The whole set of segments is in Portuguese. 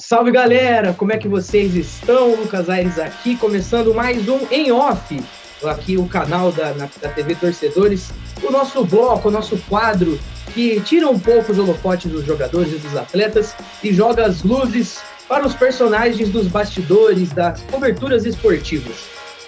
Salve galera, como é que vocês estão? Lucas Aires aqui, começando mais um Em Off, aqui o canal da TV Torcedores, o nosso bloco, o nosso quadro que tira um pouco os holofotes dos jogadores e dos atletas e joga as luzes para os personagens dos bastidores, das coberturas esportivas.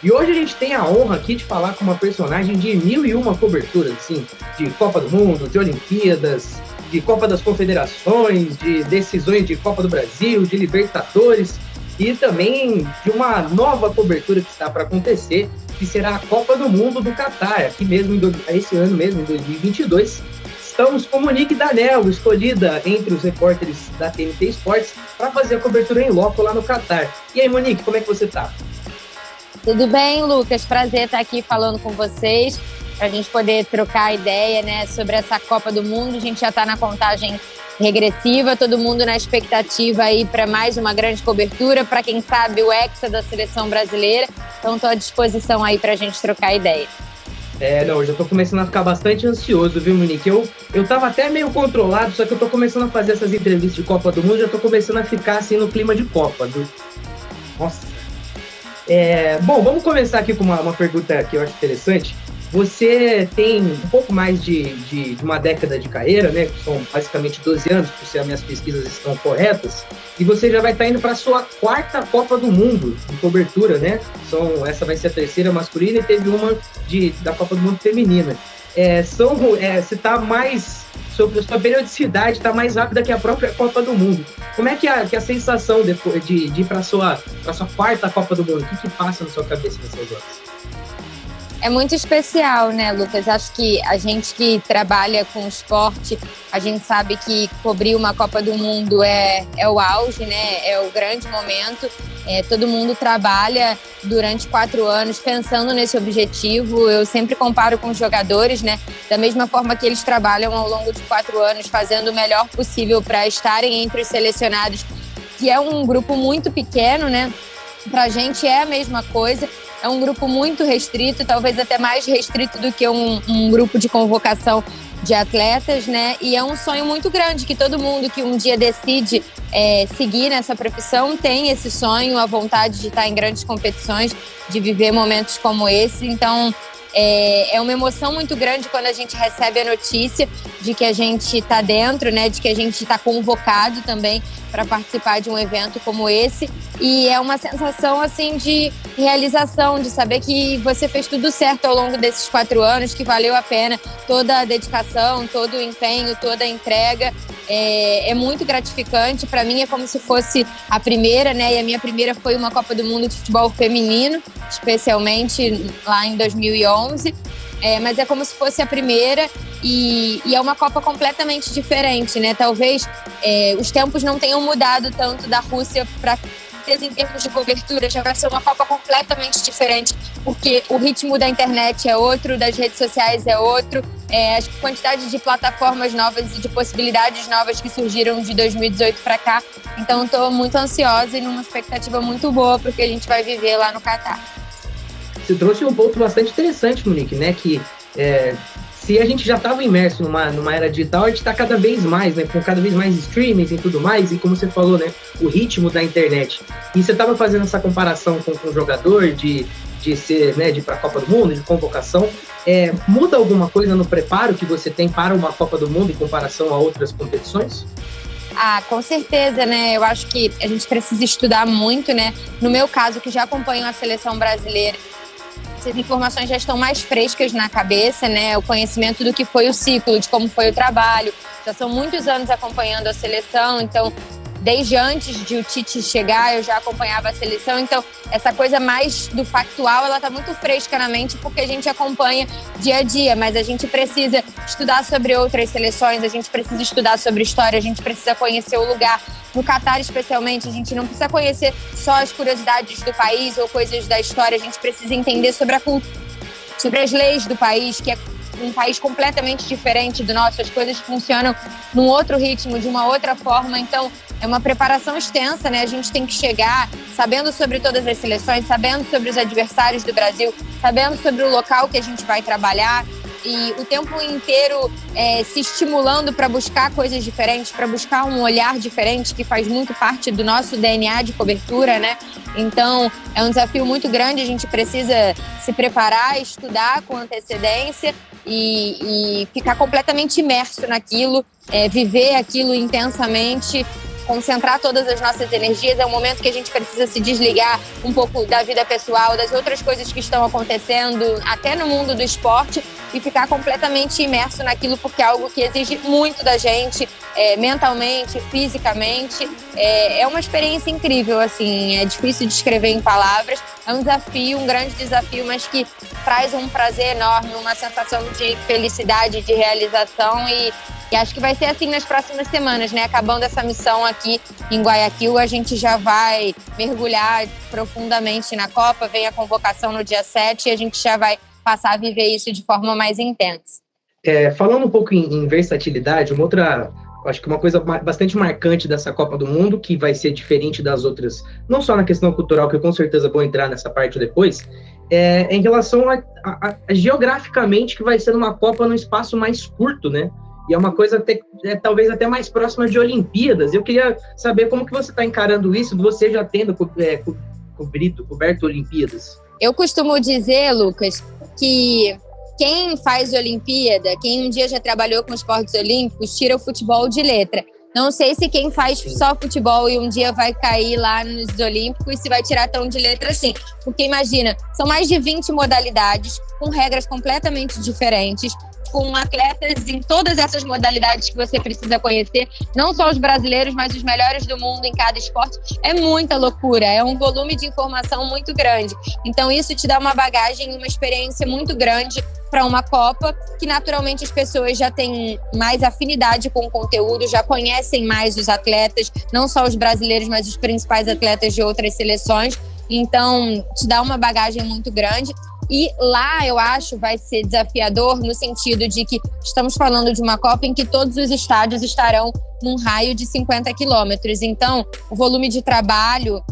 E hoje a gente tem a honra aqui de falar com uma personagem de 1001 coberturas, assim, de Copa do Mundo, de Olimpíadas, de Copa das Confederações, de decisões de Copa do Brasil, de Libertadores e também de uma nova cobertura que está para acontecer, que será a Copa do Mundo do Catar, aqui mesmo, esse ano mesmo, em 2022. Estamos com Monique Danello, escolhida entre os repórteres da TNT Esportes para fazer a cobertura em loco lá no Catar. E aí, Monique, como é que você está? Tudo bem, Lucas? Prazer estar aqui falando com vocês, para a gente poder trocar ideia, né, sobre essa Copa do Mundo. A gente já está na contagem regressiva, todo mundo na expectativa aí para mais uma grande cobertura, para quem sabe o Hexa da seleção brasileira. Então estou à disposição aí para a gente trocar ideia. Eu já tô começando a ficar bastante ansioso, viu, Monique? Eu tava até meio controlado, só que eu tô começando a fazer essas entrevistas de Copa do Mundo, já tô começando a ficar assim no clima de Copa, viu? Nossa. Bom, vamos começar aqui com uma pergunta que eu acho interessante. Você tem um pouco mais de uma década de carreira, né? Que são basicamente 12 anos, se as minhas pesquisas estão corretas, e você já vai estar indo para a sua quarta Copa do Mundo de cobertura, né? Essa vai ser a terceira masculina e teve uma da Copa do Mundo feminina. Você está mais... Sua periodicidade está mais rápida que a própria Copa do Mundo. Como é que é a sensação depois de ir para a sua quarta Copa do Mundo? O que passa na sua cabeça nessas horas? É muito especial, né, Lucas? Acho que a gente que trabalha com esporte, a gente sabe que cobrir uma Copa do Mundo é o auge, né? É o grande momento. Todo mundo trabalha durante 4 anos pensando nesse objetivo. Eu sempre comparo com os jogadores, né? Da mesma forma que eles trabalham ao longo de 4 anos, fazendo o melhor possível para estarem entre os selecionados, que é um grupo muito pequeno, né? Para a gente é a mesma coisa. É um grupo muito restrito, talvez até mais restrito do que um grupo de convocação de atletas, né? E é um sonho muito grande que todo mundo que um dia decide seguir nessa profissão tem esse sonho, a vontade de estar em grandes competições, de viver momentos como esse. Então, é uma emoção muito grande quando a gente recebe a notícia de que a gente está dentro, né? De que a gente está convocado também para participar de um evento como esse. E é uma sensação assim de realização, de saber que você fez tudo certo ao longo desses 4 anos, que valeu a pena toda a dedicação, todo o empenho, toda a entrega. É muito gratificante. Para mim é como se fosse a primeira, né? E a minha primeira foi uma Copa do Mundo de futebol feminino, especialmente lá em 2011. Mas é como se fosse a primeira e é uma Copa completamente diferente, né? Talvez os tempos não tenham mudado tanto da Rússia para em termos de cobertura, já vai ser uma Copa completamente diferente, porque o ritmo da internet é outro, das redes sociais é outro, a quantidade de plataformas novas e de possibilidades novas que surgiram de 2018 para cá. Então estou muito ansiosa e numa expectativa muito boa para o que a gente vai viver lá no Catar. Você trouxe um ponto bastante interessante, Monique, né? Que se a gente já estava imerso numa era digital, a gente está cada vez mais, né? Com cada vez mais streamings e tudo mais, e como você falou, né? O ritmo da internet. E você estava fazendo essa comparação com o jogador de ser, né? De ir para a Copa do Mundo, de convocação. Muda alguma coisa no preparo que você tem para uma Copa do Mundo em comparação a outras competições? Com certeza, né? Eu acho que a gente precisa estudar muito, né? No meu caso, que já acompanho a seleção brasileira, essas informações já estão mais frescas na cabeça, né? O conhecimento do que foi o ciclo, de como foi o trabalho. Já são muitos anos acompanhando a seleção, então desde antes de o Tite chegar, eu já acompanhava a seleção. Então, essa coisa mais do factual, ela está muito fresca na mente porque a gente acompanha dia a dia, mas a gente precisa estudar sobre outras seleções, a gente precisa estudar sobre história, a gente precisa conhecer o lugar. No Catar, especialmente, a gente não precisa conhecer só as curiosidades do país ou coisas da história, a gente precisa entender sobre a cultura, sobre as leis do país, que é um país completamente diferente do nosso, as coisas funcionam num outro ritmo, de uma outra forma. Então, é uma preparação extensa, né? A gente tem que chegar sabendo sobre todas as seleções, sabendo sobre os adversários do Brasil, sabendo sobre o local que a gente vai trabalhar. e o tempo inteiro se estimulando para buscar coisas diferentes, para buscar um olhar diferente, que faz muito parte do nosso DNA de cobertura, né? Então, é um desafio muito grande, a gente precisa se preparar, estudar com antecedência e ficar completamente imerso naquilo, viver aquilo intensamente, concentrar todas as nossas energias. É um momento que a gente precisa se desligar um pouco da vida pessoal, das outras coisas que estão acontecendo, até no mundo do esporte, e ficar completamente imerso naquilo, porque é algo que exige muito da gente, mentalmente, fisicamente. É uma experiência incrível, assim, é difícil de descrever em palavras. É um desafio, um grande desafio, mas que traz um prazer enorme, uma sensação de felicidade, de realização, e acho que vai ser assim nas próximas semanas, né? Acabando essa missão aqui em Guayaquil, a gente já vai mergulhar profundamente na Copa, vem a convocação no dia 7 e a gente já vai passar a viver isso de forma mais intensa. Falando um pouco em versatilidade, acho que uma coisa bastante marcante dessa Copa do Mundo, que vai ser diferente das outras, não só na questão cultural, que eu com certeza vou entrar nessa parte depois, em relação a geograficamente, que vai ser uma Copa num espaço mais curto, né? E é uma coisa talvez até mais próxima de Olimpíadas. Eu queria saber como que você está encarando isso, você já tendo coberto Olimpíadas. Eu costumo dizer, Lucas, que quem faz Olimpíada, quem um dia já trabalhou com esportes olímpicos, tira o futebol de letra. Não sei se quem faz só futebol e um dia vai cair lá nos Olímpicos se vai tirar tão de letra assim. Porque imagina, são mais de 20 modalidades, com regras completamente diferentes, com atletas em todas essas modalidades que você precisa conhecer, não só os brasileiros, mas os melhores do mundo em cada esporte. É muita loucura, é um volume de informação muito grande. Então isso te dá uma bagagem, uma experiência muito grande para uma Copa, que naturalmente as pessoas já têm mais afinidade com o conteúdo, já conhecem mais os atletas, não só os brasileiros, mas os principais atletas de outras seleções. Então te dá uma bagagem muito grande. E lá, eu acho, vai ser desafiador no sentido de que estamos falando de uma Copa em que todos os estádios estarão num raio de 50 quilômetros. Então, o volume de trabalho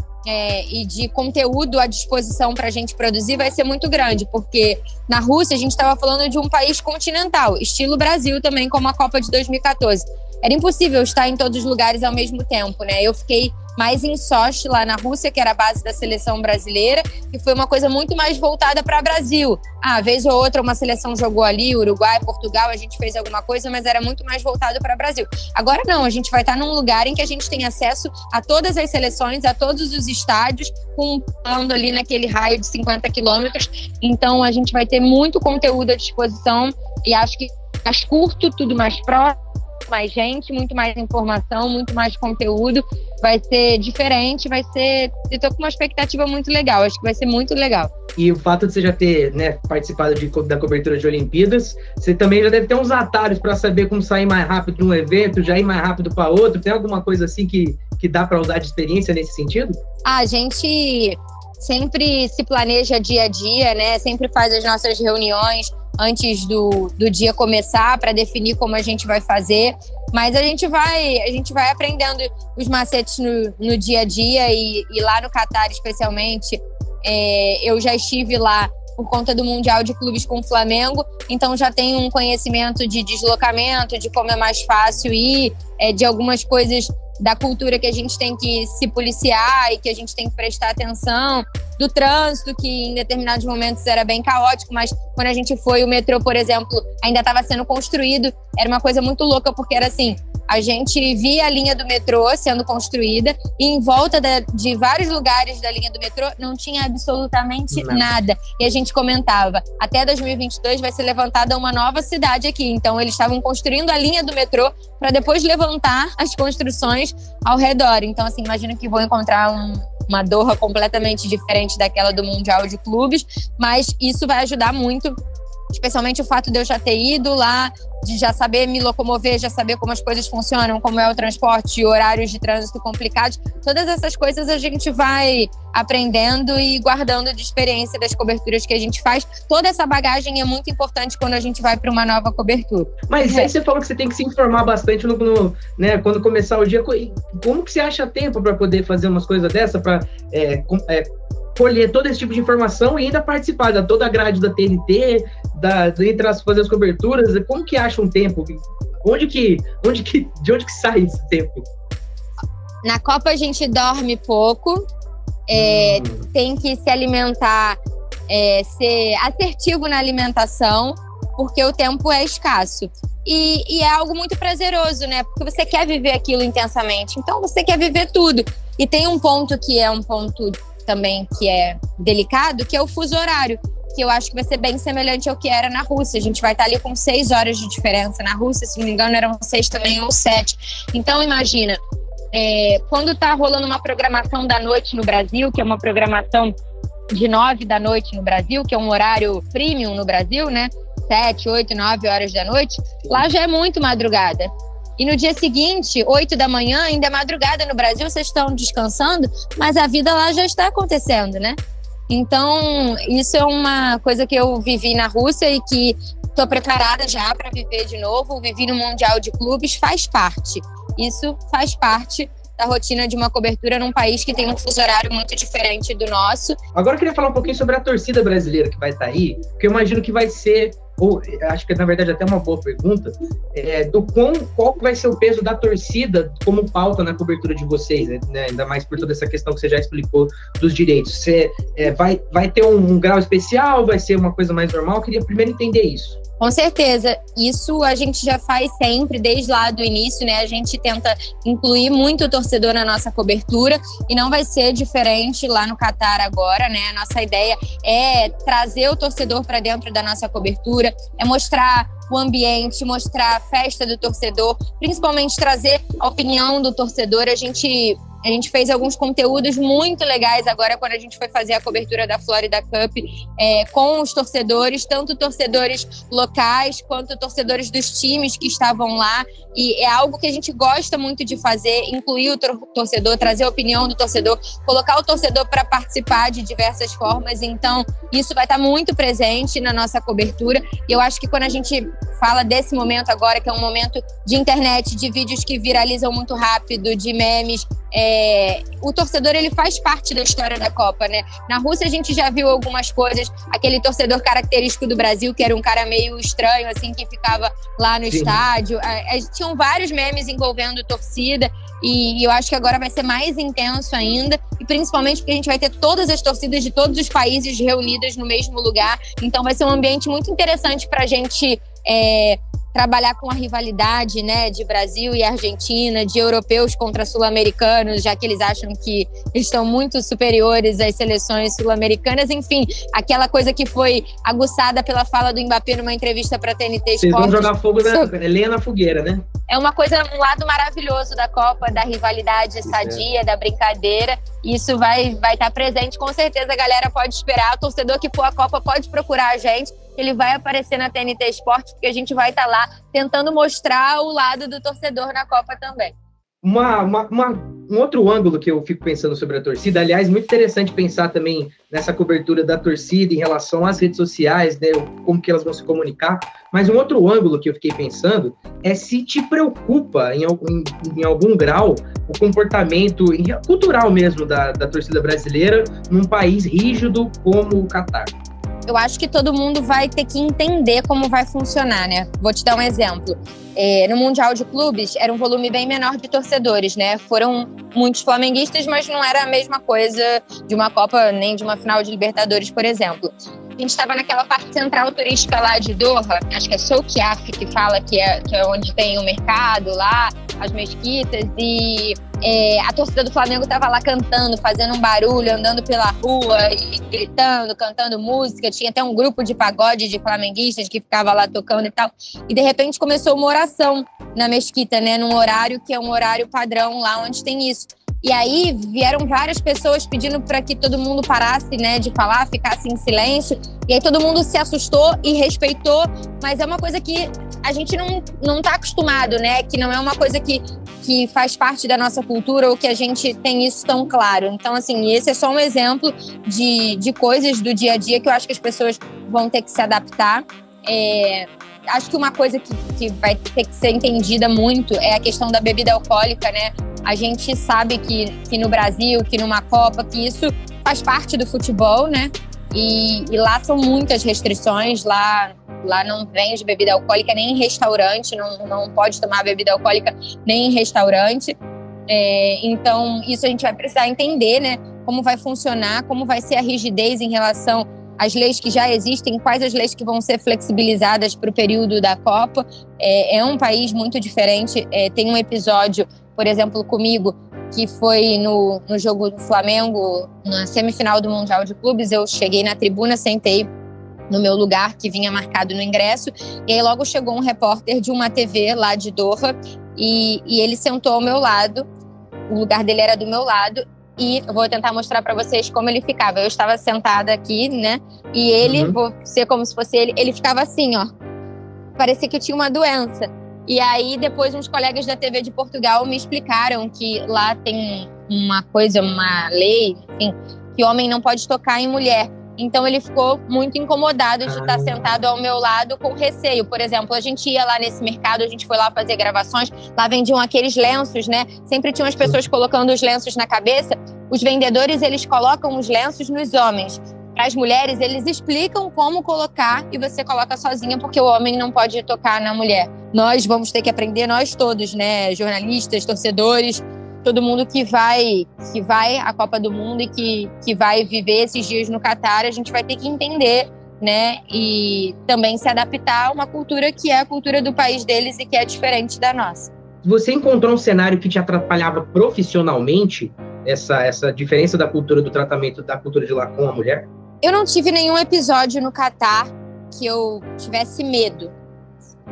e de conteúdo à disposição para a gente produzir vai ser muito grande, porque na Rússia a gente estava falando de um país continental, estilo Brasil também, como a Copa de 2014. Era impossível estar em todos os lugares ao mesmo tempo, né? Eu fiquei mais em Sochi, lá na Rússia, que era a base da seleção brasileira, e foi uma coisa muito mais voltada para o Brasil. Vez ou outra uma seleção jogou ali, Uruguai, Portugal, a gente fez alguma coisa, mas era muito mais voltado para o Brasil. Agora não, a gente vai estar num lugar em que a gente tem acesso a todas as seleções, a todos os estádios, falando ali naquele raio de 50 quilômetros. Então a gente vai ter muito conteúdo à disposição e acho que mais curto, tudo mais próximo, mais gente, muito mais informação, muito mais conteúdo, vai ser diferente, eu tô com uma expectativa muito legal, acho que vai ser muito legal. E o fato de você já ter, né, participado da cobertura de Olimpíadas, você também já deve ter uns atalhos para saber como sair mais rápido de um evento, já ir mais rápido para outro, tem alguma coisa assim que dá para usar de experiência nesse sentido? A gente sempre se planeja dia a dia, né, sempre faz as nossas reuniões antes do dia começar, para definir como a gente vai fazer, mas a gente vai aprendendo os macetes no dia a dia e lá no Catar especialmente, eu já estive lá por conta do Mundial de Clubes com o Flamengo, então já tenho um conhecimento de deslocamento, de como é mais fácil ir, de algumas coisas da cultura que a gente tem que se policiar e que a gente tem que prestar atenção, do trânsito, que em determinados momentos era bem caótico, mas quando a gente foi, o metrô, por exemplo, ainda estava sendo construído, era uma coisa muito louca, porque era assim, a gente via a linha do metrô sendo construída e em volta de vários lugares da linha do metrô não tinha absolutamente nada. E a gente comentava, até 2022 vai ser levantada uma nova cidade aqui. Então eles estavam construindo a linha do metrô para depois levantar as construções ao redor. Então, assim, imagino que vou encontrar uma Doha completamente diferente daquela do Mundial de Clubes, mas isso vai ajudar muito, especialmente o fato de eu já ter ido lá, de já saber me locomover, já saber como as coisas funcionam, como é o transporte, horários de trânsito complicados. Todas essas coisas a gente vai aprendendo e guardando de experiência das coberturas que a gente faz. Toda essa bagagem é muito importante quando a gente vai para uma nova cobertura. Mas aí você falou que você tem que se informar bastante né, quando começar o dia. Como que você acha tempo para poder fazer umas coisas dessa, para colher todo esse tipo de informação e ainda participar de toda a grade da TNT, fazer as coberturas. Como que acha um tempo? De onde que sai esse tempo? Na Copa a gente dorme pouco, tem que se alimentar, ser assertivo na alimentação, porque o tempo é escasso. E é algo muito prazeroso, né? Porque você quer viver aquilo intensamente, então você quer viver tudo. E tem um ponto que é um ponto também que é delicado, que é o fuso horário, que eu acho que vai ser bem semelhante ao que era na Rússia. A gente vai estar ali com 6 horas de diferença. Na Rússia, se não me engano, eram 6 também ou 7. Então, imagina, quando tá rolando uma programação da noite no Brasil, que é uma programação de 9 da noite no Brasil, que é um horário premium no Brasil, né? 7, 8, 9 horas da noite, lá já é muito madrugada. E no dia seguinte, 8 da manhã, ainda é madrugada no Brasil, vocês estão descansando, mas a vida lá já está acontecendo, né? Então, isso é uma coisa que eu vivi na Rússia e que estou preparada já para viver de novo. Vivi no Mundial de Clubes, faz parte. Isso faz parte da rotina de uma cobertura num país que tem um fuso horário muito diferente do nosso. Agora eu queria falar um pouquinho sobre a torcida brasileira que vai estar aí, porque eu imagino que vai ser, ou acho que na verdade até uma boa pergunta, qual vai ser o peso da torcida como pauta na cobertura de vocês, né? Ainda mais por toda essa questão que você já explicou dos direitos. Você vai ter um grau especial, vai ser uma coisa mais normal? Eu queria primeiro entender isso. Com certeza, isso a gente já faz sempre, desde lá do início, né? A gente tenta incluir muito o torcedor na nossa cobertura e não vai ser diferente lá no Catar agora, né? A nossa ideia é trazer o torcedor para dentro da nossa cobertura, é mostrar o ambiente, mostrar a festa do torcedor, principalmente trazer a opinião do torcedor. A gente fez alguns conteúdos muito legais agora quando a gente foi fazer a cobertura da Florida Cup com os torcedores, tanto torcedores locais quanto torcedores dos times que estavam lá. E é algo que a gente gosta muito de fazer, incluir o torcedor, trazer a opinião do torcedor, colocar o torcedor para participar de diversas formas. Então, isso vai estar muito presente na nossa cobertura. E eu acho que quando a gente fala desse momento agora, que é um momento de internet, de vídeos que viralizam muito rápido, de memes, o torcedor, ele faz parte da história da Copa, né? Na Rússia a gente já viu algumas coisas, aquele torcedor característico do Brasil, que era um cara meio estranho, assim, que ficava lá no estádio. Tinham vários memes envolvendo torcida e eu acho que agora vai ser mais intenso ainda, e principalmente porque a gente vai ter todas as torcidas de todos os países reunidas no mesmo lugar, então vai ser um ambiente muito interessante pra gente trabalhar com a rivalidade, né, de Brasil e Argentina, de europeus contra sul-americanos, já que eles acham que estão muito superiores às seleções sul-americanas. Enfim, aquela coisa que foi aguçada pela fala do Mbappé numa entrevista para a TNT Esportes. Vocês vão jogar fogo lenha na fogueira, né? É uma coisa, um lado maravilhoso da Copa, da rivalidade sadia, da brincadeira. Isso vai estar presente, com certeza a galera pode esperar. O torcedor que for à Copa pode procurar a gente, ele vai aparecer na TNT Esportes, porque a gente vai estar lá tentando mostrar o lado do torcedor na Copa também. Um outro ângulo que eu fico pensando sobre a torcida, aliás, muito interessante pensar também nessa cobertura da torcida em relação às redes sociais, né, como que elas vão se comunicar, mas um outro ângulo que eu fiquei pensando é se te preocupa em algum grau o comportamento cultural mesmo da torcida brasileira num país rígido como o Catar. Eu acho que todo mundo vai ter que entender como vai funcionar, né? Vou te dar um exemplo. No Mundial de Clubes, era um volume bem menor de torcedores, né? Foram muitos flamenguistas, mas não era a mesma coisa de uma Copa, nem de uma final de Libertadores, por exemplo. A gente estava naquela parte central turística lá de Doha, acho que é Soukiaf que fala que é onde tem o mercado lá, as mesquitas, e a torcida do Flamengo estava lá cantando, fazendo um barulho, andando pela rua e gritando, cantando música. Tinha até um grupo de pagode de flamenguistas que ficava lá tocando e tal. E de repente começou uma oração na mesquita, né, num horário que é um horário padrão lá onde tem isso. E aí vieram várias pessoas pedindo para que todo mundo parasse, né, de falar, ficasse em silêncio. E aí todo mundo se assustou e respeitou, mas é uma coisa que a gente não tá acostumado, né? Que não é uma coisa que faz parte da nossa cultura ou que a gente tem isso tão claro. Então, assim, esse é só um exemplo de coisas do dia a dia que eu acho que as pessoas vão ter que se adaptar. Acho que uma coisa que vai ter que ser entendida muito é a questão da bebida alcoólica, né? A gente sabe que no Brasil, que numa Copa, que isso faz parte do futebol, né? E lá são muitas restrições, lá não vende bebida alcoólica nem em restaurante, não pode tomar bebida alcoólica nem em restaurante. Então, isso a gente vai precisar entender, né? Como vai funcionar, como vai ser a rigidez em relação às leis que já existem, quais as leis que vão ser flexibilizadas para o período da Copa. É um país muito diferente. Tem um episódio, por exemplo, comigo, que foi no jogo do Flamengo, na semifinal do Mundial de Clubes. Eu cheguei na tribuna, sentei no meu lugar, que vinha marcado no ingresso, e aí logo chegou um repórter de uma TV lá de Doha, e ele sentou ao meu lado, o lugar dele era do meu lado, e eu vou tentar mostrar para vocês como ele ficava. Eu estava sentada aqui, né, e ele, vou ser como se fosse ele ficava assim, ó, parecia que eu tinha uma doença. E aí, depois, uns colegas da TV de Portugal me explicaram que lá tem uma lei, enfim, que homem não pode tocar em mulher. Então, ele ficou muito incomodado de estar sentado ao meu lado com receio. Por exemplo, a gente ia lá nesse mercado, a gente foi lá fazer gravações, lá vendiam aqueles lenços, né? Sempre tinham as pessoas colocando os lenços na cabeça. Os vendedores, eles colocam os lenços nos homens. Para as mulheres, eles explicam como colocar e você coloca sozinha, porque o homem não pode tocar na mulher. Nós vamos ter que aprender, nós todos, né? Jornalistas, torcedores, todo mundo que vai à Copa do Mundo e que vai viver esses dias no Catar, a gente vai ter que entender, né? E também se adaptar a uma cultura que é a cultura do país deles e que é diferente da nossa. Você encontrou um cenário que te atrapalhava profissionalmente, essa diferença da cultura, do tratamento da cultura de lá com a mulher? Eu não tive nenhum episódio no Catar que eu tivesse medo,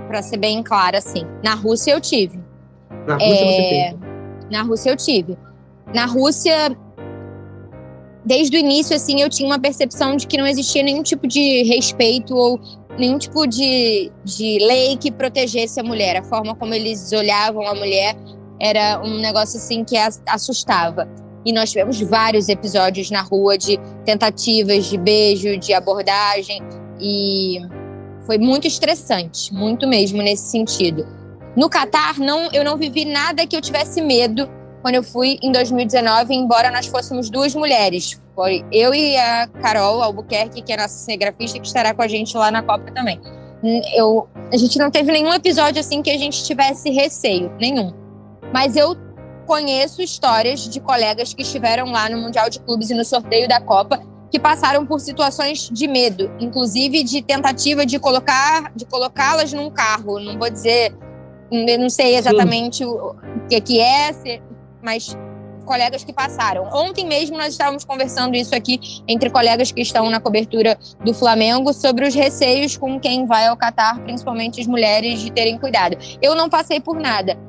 para ser bem clara, assim. Na Rússia eu tive. Na Rússia você teve? Na Rússia eu tive. Na Rússia, desde o início, assim, eu tinha uma percepção de que não existia nenhum tipo de respeito ou nenhum tipo de lei que protegesse a mulher. A forma como eles olhavam a mulher era um negócio, assim, que assustava. E nós tivemos vários episódios na rua de tentativas de beijo, de abordagem. E foi muito estressante, muito mesmo nesse sentido. No Catar, eu não vivi nada que eu tivesse medo quando eu fui em 2019, embora nós fôssemos duas mulheres. Foi eu e a Carol Albuquerque, que é a nossa cinegrafista, que estará com a gente lá na Copa também. A gente não teve nenhum episódio assim que a gente tivesse receio, nenhum. Mas eu conheço histórias de colegas que estiveram lá no Mundial de Clubes e no sorteio da Copa, que passaram por situações de medo, inclusive de tentativa de colocá-las num carro. Não vou dizer, não sei exatamente o que é, mas colegas que passaram. Ontem mesmo nós estávamos conversando isso aqui entre colegas que estão na cobertura do Flamengo sobre os receios com quem vai ao Catar, principalmente as mulheres, de terem cuidado. Eu não passei por nada,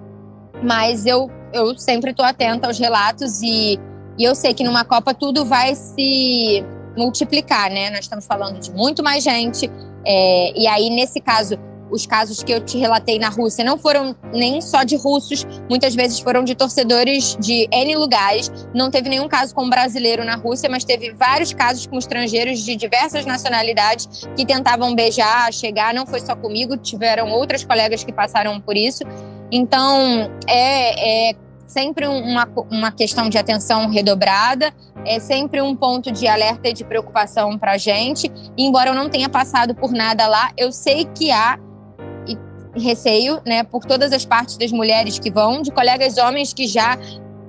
mas eu sempre estou atenta aos relatos e eu sei que numa Copa tudo vai se multiplicar, né? Nós estamos falando de muito mais gente. E aí, nesse caso, os casos que eu te relatei na Rússia não foram nem só de russos, muitas vezes foram de torcedores de N lugares. Não teve nenhum caso com brasileiro na Rússia, mas teve vários casos com estrangeiros de diversas nacionalidades que tentavam beijar, chegar. Não foi só comigo, tiveram outras colegas que passaram por isso. Então, é sempre uma questão de atenção redobrada, é sempre um ponto de alerta e de preocupação para a gente. E, embora eu não tenha passado por nada lá, eu sei que há receio, né, por todas as partes das mulheres que vão, de colegas homens que já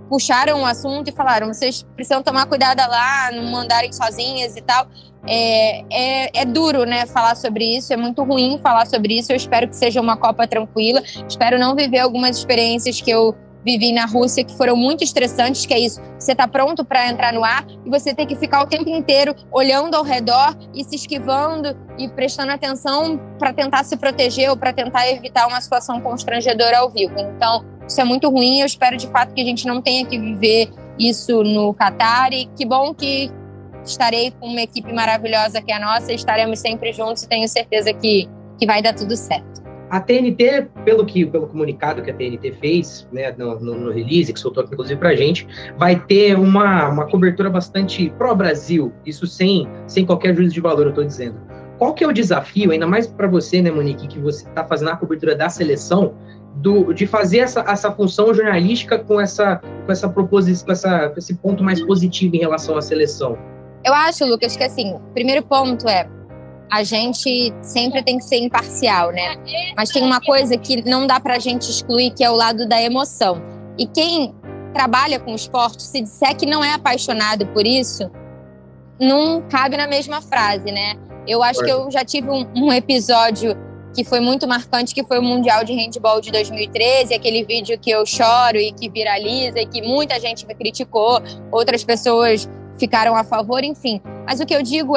puxaram o assunto e falaram: vocês precisam tomar cuidado lá, não andarem sozinhas e tal. É duro, né, falar sobre isso, é muito ruim falar sobre isso. Eu espero que seja uma Copa tranquila, espero não viver algumas experiências que eu vivi na Rússia que foram muito estressantes, que é isso, você tá pronto para entrar no ar e você tem que ficar o tempo inteiro olhando ao redor e se esquivando e prestando atenção para tentar se proteger ou para tentar evitar uma situação constrangedora ao vivo. Então, isso é muito ruim. Eu espero de fato que a gente não tenha que viver isso no Catar, e que bom que estarei com uma equipe maravilhosa que é a nossa, estaremos sempre juntos e tenho certeza que vai dar tudo certo. A TNT, pelo comunicado que a TNT fez, né, no release, que soltou aqui, inclusive, pra gente, vai ter uma cobertura bastante pró-Brasil, isso sem qualquer juízo de valor, eu tô dizendo. qual que é o desafio, ainda mais para você, né, Monique, que você está fazendo a cobertura da seleção, de fazer essa função jornalística com essa proposição, com esse ponto mais positivo em relação à seleção? Eu acho, Lucas, que assim, o primeiro ponto a gente sempre tem que ser imparcial, né? Mas tem uma coisa que não dá pra gente excluir, que é o lado da emoção. E quem trabalha com esporte, se disser que não é apaixonado por isso, não cabe na mesma frase, né? Eu acho que eu já tive um episódio que foi muito marcante, que foi o Mundial de Handball de 2013, aquele vídeo que eu choro e que viraliza e que muita gente me criticou, outras pessoas ficaram a favor, enfim. Mas o que eu digo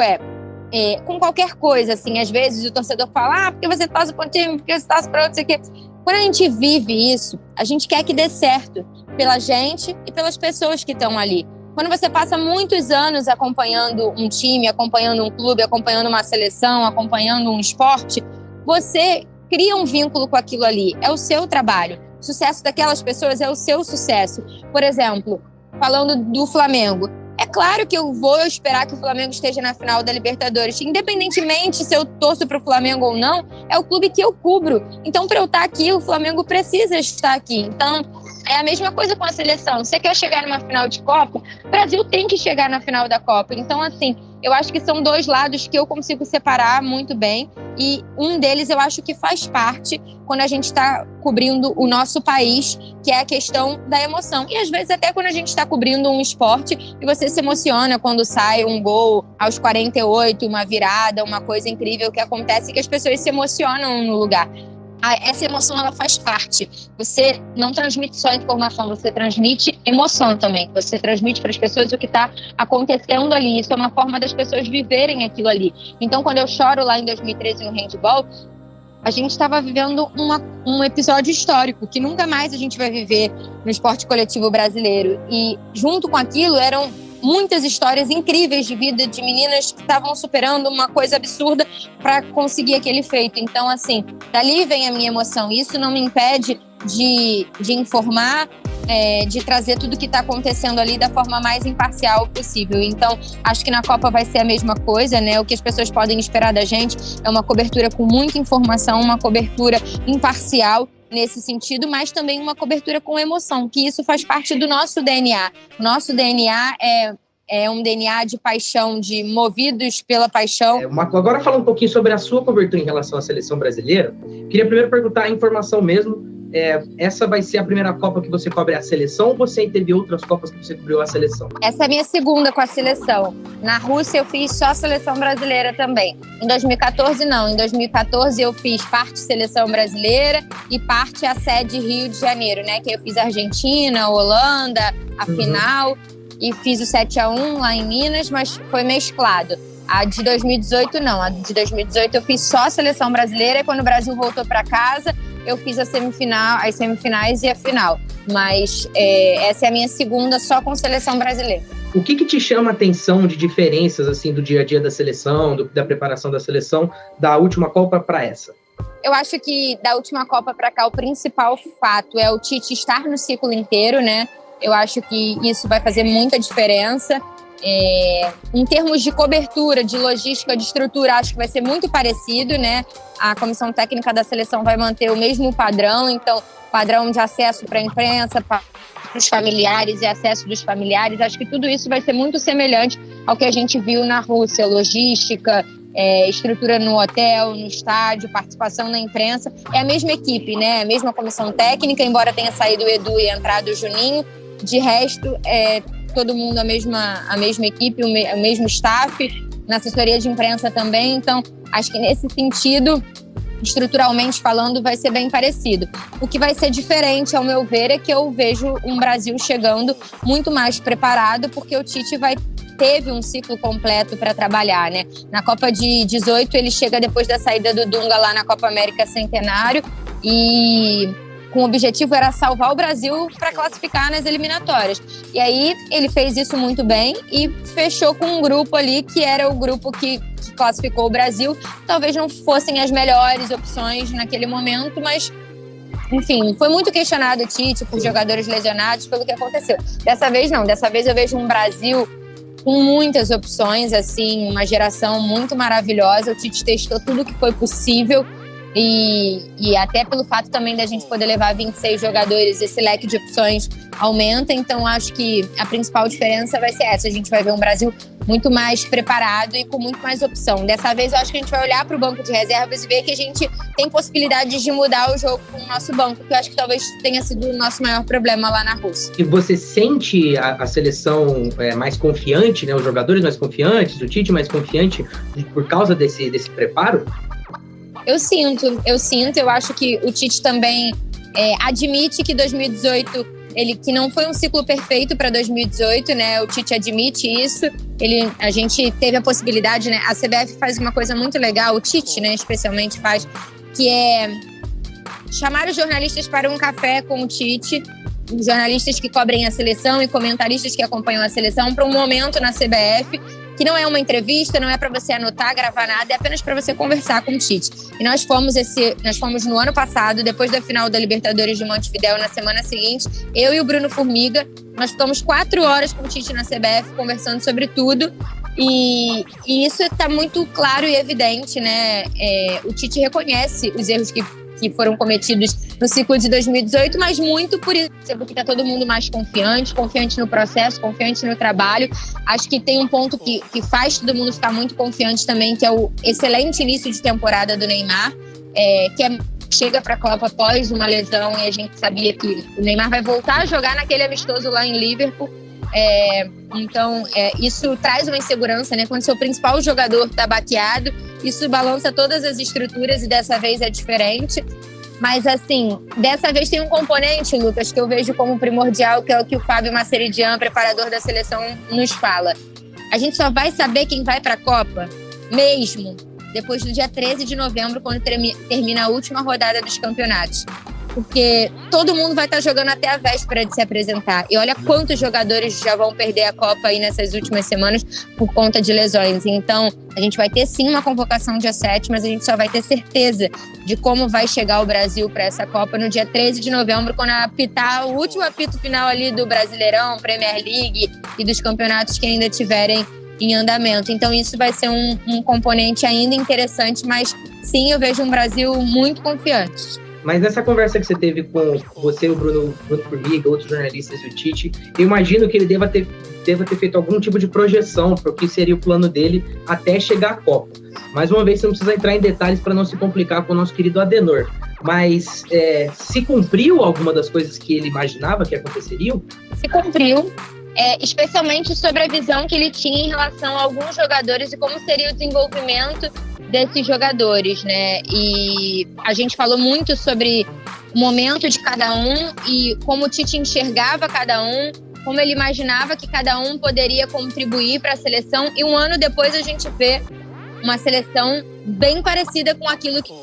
com qualquer coisa, assim, às vezes o torcedor fala, porque você torce para um time, porque você torce para outro, sei o quê. Quando a gente vive isso, a gente quer que dê certo pela gente e pelas pessoas que estão ali. Quando você passa muitos anos acompanhando um time, acompanhando um clube, acompanhando uma seleção, acompanhando um esporte, você cria um vínculo com aquilo ali. É o seu trabalho. O sucesso daquelas pessoas é o seu sucesso. Por exemplo, falando do Flamengo, é claro que eu vou esperar que o Flamengo esteja na final da Libertadores. Independentemente se eu torço para o Flamengo ou não, é o clube que eu cubro. Então, para eu estar aqui, o Flamengo precisa estar aqui. Então, é a mesma coisa com a seleção. Você quer chegar numa final de Copa? O Brasil tem que chegar na final da Copa. Então, assim, eu acho que são dois lados que eu consigo separar muito bem. E um deles eu acho que faz parte quando a gente está cobrindo o nosso país, que é a questão da emoção. E às vezes até quando a gente está cobrindo um esporte e você se emociona quando sai um gol aos 48, uma virada, uma coisa incrível que acontece, que as pessoas se emocionam no lugar. Essa emoção, ela faz parte. Você não transmite só informação, você transmite emoção também. Você transmite para as pessoas o que está acontecendo ali. Isso é uma forma das pessoas viverem aquilo ali. Então, quando eu choro lá em 2013 no handball, a gente estava vivendo um episódio histórico que nunca mais a gente vai viver no esporte coletivo brasileiro. E junto com aquilo eram muitas histórias incríveis de vida de meninas que estavam superando uma coisa absurda para conseguir aquele feito. Então, assim, dali vem a minha emoção. Isso não me impede de informar, de trazer tudo que está acontecendo ali da forma mais imparcial possível. Então, acho que na Copa vai ser a mesma coisa, né? O que as pessoas podem esperar da gente é uma cobertura com muita informação, uma cobertura imparcial nesse sentido, mas também uma cobertura com emoção, que isso faz parte do nosso DNA. O nosso DNA é um DNA de paixão, de movidos pela paixão. Agora falando um pouquinho sobre a sua cobertura em relação à seleção brasileira, queria primeiro perguntar a informação mesmo, essa vai ser a primeira Copa que você cobre a seleção ou você teve outras Copas que você cobriu a seleção? Essa é a minha segunda com a seleção. Na Rússia eu fiz só a seleção brasileira também. Em 2014 não. Em 2014 eu fiz parte seleção brasileira e parte a sede Rio de Janeiro, né? Que eu fiz Argentina, Holanda, a final e fiz o 7-1 lá em Minas, mas foi mesclado. A de 2018 não. A de 2018 eu fiz só a seleção brasileira e quando o Brasil voltou para casa eu fiz as semifinais e a final. Mas essa é a minha segunda só com seleção brasileira. O que te chama a atenção de diferenças assim, do dia a dia da seleção, da preparação da seleção, da última Copa para essa? Eu acho que da última Copa para cá o principal fato é o Tite estar no ciclo inteiro, né? Eu acho que isso vai fazer muita diferença. Em termos de cobertura, de logística, de estrutura, acho que vai ser muito parecido, né? A comissão técnica da seleção vai manter o mesmo padrão, então padrão de acesso para a imprensa, para os familiares e acesso dos familiares, acho que tudo isso vai ser muito semelhante ao que a gente viu na Rússia, logística, estrutura no hotel, no estádio, participação da imprensa, é a mesma equipe, né? A mesma comissão técnica, embora tenha saído o Edu e entrado o Juninho, de resto todo mundo a mesma equipe, o mesmo staff, na assessoria de imprensa também. Então, acho que nesse sentido, estruturalmente falando, vai ser bem parecido. O que vai ser diferente, ao meu ver, é que eu vejo um Brasil chegando muito mais preparado, porque o Tite teve um ciclo completo para trabalhar, né? Na Copa de 18, ele chega depois da saída do Dunga lá na Copa América Centenário e com o objetivo era salvar o Brasil para classificar nas eliminatórias. E aí ele fez isso muito bem e fechou com um grupo ali que era o grupo que classificou o Brasil. Talvez não fossem as melhores opções naquele momento, mas enfim, foi muito questionado o Tite por jogadores lesionados pelo que aconteceu. Dessa vez não, dessa vez eu vejo um Brasil com muitas opções, assim, uma geração muito maravilhosa. O Tite testou tudo que foi possível e até pelo fato também da gente poder levar 26 jogadores, esse leque de opções aumenta. Então, acho que a principal diferença vai ser essa. A gente vai ver um Brasil muito mais preparado e com muito mais opção. Dessa vez, eu acho que a gente vai olhar para o banco de reservas e ver que a gente tem possibilidades de mudar o jogo com o nosso banco, que eu acho que talvez tenha sido o nosso maior problema lá na Rússia. E você sente a seleção mais confiante, né? Os jogadores mais confiantes, o Tite mais confiante por causa desse preparo? Eu sinto. Eu acho que o Tite também admite que 2018, que não foi um ciclo perfeito para 2018, né? O Tite admite isso. A gente teve a possibilidade, né? A CBF faz uma coisa muito legal, o Tite, né, especialmente faz, que é chamar os jornalistas para um café com o Tite, os jornalistas que cobrem a seleção e comentaristas que acompanham a seleção, para um momento na CBF, que não é uma entrevista, não é para você anotar, gravar nada, é apenas para você conversar com o Tite. E nós fomos no ano passado, depois da final da Libertadores de Montevidéu, na semana seguinte, eu e o Bruno Formiga, nós ficamos 4 horas com o Tite na CBF, conversando sobre tudo, e isso está muito claro e evidente, né? O Tite reconhece os erros que foram cometidos no ciclo de 2018, mas muito por isso, porque está todo mundo mais confiante no processo, confiante no trabalho. Acho que tem um ponto que faz todo mundo ficar muito confiante também, que é o excelente início de temporada do Neymar, chega para a Copa após uma lesão, e a gente sabia que o Neymar vai voltar a jogar naquele amistoso lá em Liverpool. Então, isso traz uma insegurança, né? Quando seu principal jogador está baqueado, isso balança todas as estruturas e dessa vez é diferente. Mas, assim, dessa vez tem um componente, Lucas, que eu vejo como primordial, que é o que o Fábio Maceridian, preparador da seleção, nos fala. A gente só vai saber quem vai para a Copa mesmo depois do dia 13 de novembro, quando termina a última rodada dos campeonatos. Porque todo mundo vai estar jogando até a véspera de se apresentar. E olha quantos jogadores já vão perder a Copa aí nessas últimas semanas por conta de lesões. Então, a gente vai ter sim uma convocação dia 7, mas a gente só vai ter certeza de como vai chegar o Brasil para essa Copa no dia 13 de novembro, quando apitar o último apito final ali do Brasileirão, Premier League e dos campeonatos que ainda tiverem em andamento. Então, isso vai ser um componente ainda interessante, mas sim, eu vejo um Brasil muito confiante. Mas nessa conversa que você teve com você, o Bruno Formiga, outros jornalistas e o Tite, eu imagino que ele deva ter feito algum tipo de projeção para o que seria o plano dele até chegar à Copa. Mais uma vez, você não precisa entrar em detalhes para não se complicar com o nosso querido Adenor. Mas se cumpriu alguma das coisas que ele imaginava que aconteceriam? Se cumpriu. Especialmente sobre a visão que ele tinha em relação a alguns jogadores e como seria o desenvolvimento desses jogadores, né? E a gente falou muito sobre o momento de cada um e como o Tite enxergava cada um, como ele imaginava que cada um poderia contribuir para a seleção, e um ano depois a gente vê uma seleção bem parecida com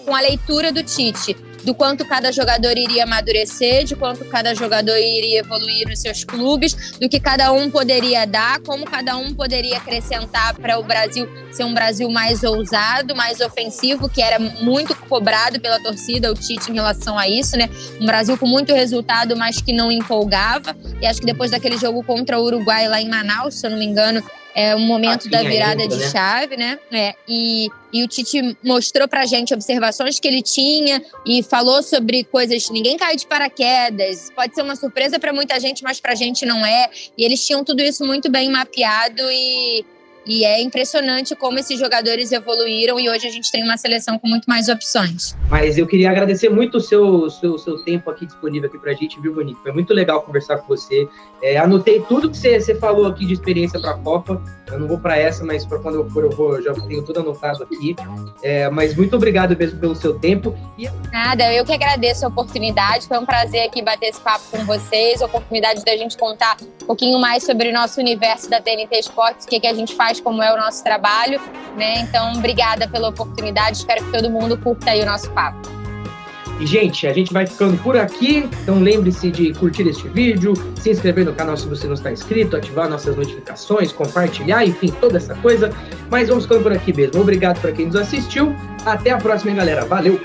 com a leitura do Tite, do quanto cada jogador iria amadurecer, de quanto cada jogador iria evoluir nos seus clubes, do que cada um poderia dar, como cada um poderia acrescentar para o Brasil ser um Brasil mais ousado, mais ofensivo, que era muito cobrado pela torcida, o Tite, em relação a isso, né? Um Brasil com muito resultado, mas que não empolgava. E acho que depois daquele jogo contra o Uruguai lá em Manaus, se eu não me engano, é um momento da virada de chave, né? E o Tite mostrou pra gente observações que ele tinha e falou sobre coisas. Ninguém cai de paraquedas, pode ser uma surpresa pra muita gente, mas pra gente não é. E eles tinham tudo isso muito bem mapeado e é impressionante como esses jogadores evoluíram, e hoje a gente tem uma seleção com muito mais opções. Mas eu queria agradecer muito o seu tempo aqui disponível aqui pra gente, viu, Bonico? Foi muito legal conversar com você. Anotei tudo que você falou aqui de experiência pra Copa. Eu não vou para essa, mas para quando eu for, eu já tenho tudo anotado aqui. Mas muito obrigado mesmo pelo seu tempo. Nada, eu que agradeço a oportunidade. Foi um prazer aqui bater esse papo com vocês. A oportunidade da gente contar um pouquinho mais sobre o nosso universo da TNT Esportes, o que a gente faz, como é o nosso trabalho, né? Então, obrigada pela oportunidade. Espero que todo mundo curta aí o nosso papo. E, gente, a gente vai ficando por aqui. Então, lembre-se de curtir este vídeo, se inscrever no canal se você não está inscrito, ativar nossas notificações, compartilhar, enfim, toda essa coisa. Mas vamos ficando por aqui mesmo. Obrigado para quem nos assistiu. Até a próxima, hein, galera. Valeu!